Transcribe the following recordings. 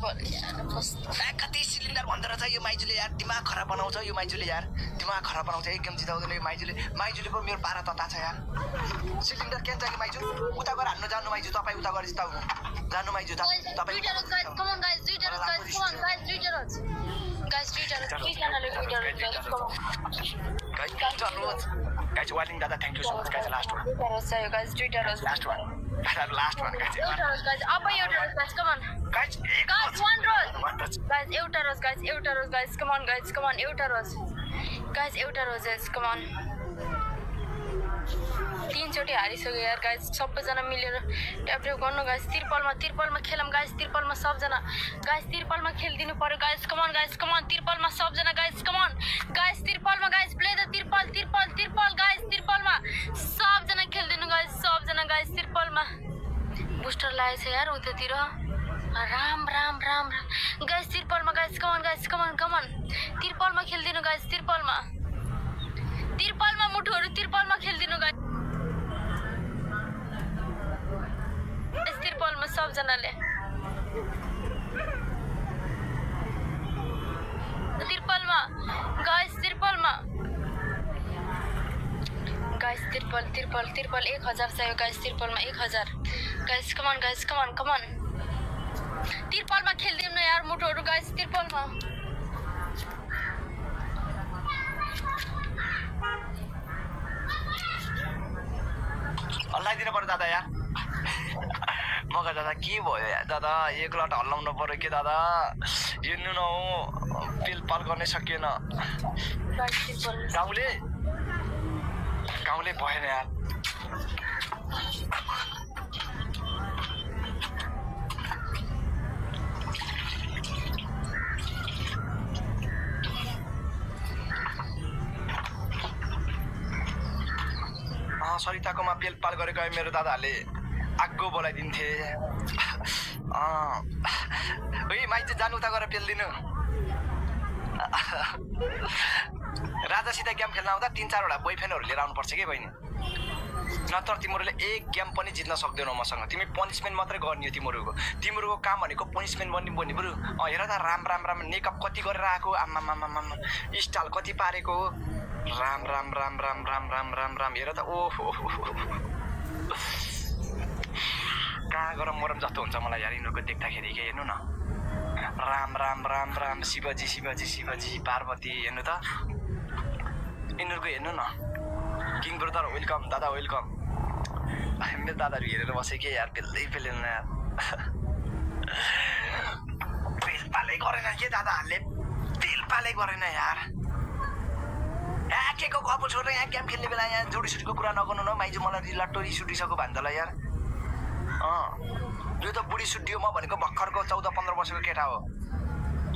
कति सिलिन्डर भन्दो रहेछ यो माइजूले यार दिमाग खराब बनाउँछ यो माइजूले यार दिमाग खराब बनाउँछ एकदम जिताउँदैन यो माइजूले पो मेरो पारा तता छ यार सिलिन्डर केन छ कि माइजू उता गएर हान्नु जानु माइजू तपाईँ उता गएर जिताउनु जानु माइजू तपाईँ guys warning dada thank you so much guys last one guys Twitter last one guys up guys come on guys one rose guys euta rose guys come on euta rose guys euta roses come on तीन चोटी हारिसक्यो यार guys सबैजना मिलेर tap गर्नु guys तिरपलमा खेलम guys तिरपलमा सबजना guys तिरपलमा खेल्दिनु पर्यो guys come on तिरपलमा सबजना गाइस कम अन गाइस तिरपलमा गाइस प्ले द तिरपल गाइस तिरपलमा सबजना खेल्दिनु गाइस तिरपलमा बुस्टर लागेछ यार उतातिर राम गाइस तिरपलमा गाइस कम अन तिरपलमा खेल्दिनु गाइस तिरपलमा मुठुहरु तिरपलमा खेल्दिनु गाइस तिरपलमा सबजनाले तिरपलमा गाइस तिरपल 1000 चाहियो गाइस तिरपलमा 1000 गाइस कम अन तिरपलमा खेल्दिनु न यार मुठुहरु गाइस तिरपलमा हल्लाइ दिनु पर्यो दादा यार मगा दादा के भयो यार दादा एक लट हल्लाउनु पर्यो के दादा हिँड्नु न हो पिलपाल गर्नै सकिएन गाउँले भएन यार सरिताकोमा पेलपाल गरेको मेरो दादाहरूले आगो बोलाइदिन्थे माइज जानु उता गएर पेल्दिनु राजासित गेम खेल्न आउँदा 3-4 वटा बोयफ्रेन्डहरू लिएर आउनुपर्छ कि बहिनी नत्र तिमीहरूले एक गेम पनि जित्न सक्दैनौ मसँग तिमी पनिसमेन्ट मात्रै गर्ने हो तिमीहरूको काम भनेको पनिसमेन्ट बन्ने बरु हेर त राम मेकअप कति गरेर आएको आम्मा स्टाइल कति पारेको राम हेर त ओहो कहाँ गएर मरम जस्तो हुन्छ मलाई यार यिनीहरूको देख्दाखेरि के हेर्नु न राम शिवजी पार्वती हेर्नु त यिनीहरूको हेर्नु न किङ ब्रदर वेलकम दादा वेलकम मेरो दादाहरू हेरेर बसे के यार पेल्दैन यार पेलपालै गरेन के दादाहरूले पेलपालै गरेन यार के को गफ छोडेर यहाँ गेम खेल्ने बेला यहाँ जोडीसुडीको कुरा नगर्नु न माइजू मलाई लट्टो रिस उठिसक्यो भान्जालाई यार यो त बुढी सुड्डियो म भनेको भर्खरको 14-15 वर्षको केटा हो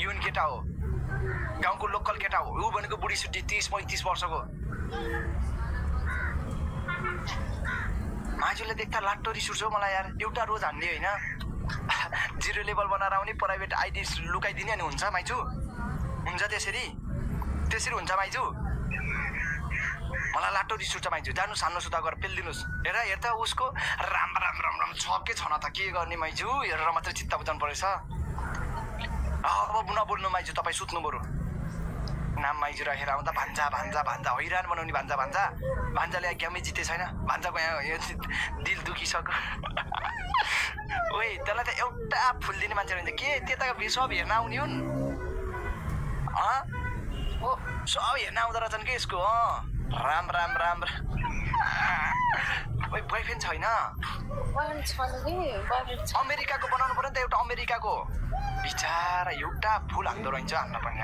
युन केटा हो गाउँको लोकल केटा हो ऊ भनेको बुढी सुड्डी 30-35 वर्षको माइजूले देख्दा लाट्टो रिस उठ्छ मलाई यार एउटा रोज हान्ने होइन 0 लेभल बनाएर आउने प्राइभेट आइडी लुकाइदिने अनि हुन्छ माइजू हुन्छ त्यसरी हुन्छ माइजू मलाई लाटो रिस उठ्छ माइजू जानु सानो सुता गरेर पेल्दिनुस् हेर त उसको राम छ के छैन त के गर्ने माइजू हेरेर मात्रै चित्त बुझाउनु परेछ अब नबोल्नु माइजू तपाईँ सुत्नु बरु नाम माइजू राखेर आउँदा भान्जा हैरान बनाउने भान्जाले गेमै जिते छैन भान्जाको यहाँ दिल दुखिसक्यो ओइ त्यसलाई त एउटा फुल दिने मान्छे रहन्छ के त्यताको सब हेर्न आउने हुन् सब हेर्न आउँदो रहेछन् कि यसको राम ओइ बोयफ्रेन्ड छैन अमेरिकाको बनाउनु पर्यो नि त एउटा अमेरिकाको बिचारा एउटा फुल हान्दो रहेछ हान्न पनि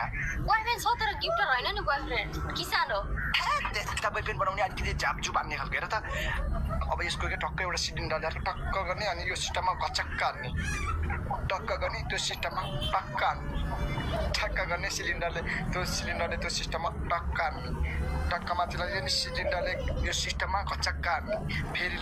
बोयफ्रेन्ड छ तर गिफ्टर हैन नि बोयफ्रेन्ड किसान हो त्यस्ता बोयफ्रेन्ड बनाउने अलिकति झापझुप हान्ने खालको हेर त अब यसको के टक्क एउटा सिलिन्डर ल्याएर टक्क गर्ने अनि यो सिस्टममा गचक्क हान्ने टक्क गर्ने त्यो सिस्टममा टक्क हान्ने ठक्क गर्ने सिलिन्डरले त्यो सिस्टममा टक्क हान्ने टक्क माथिलाई सिलिन्डरले यो सिस्टममा गचक्क हान्ने फेरि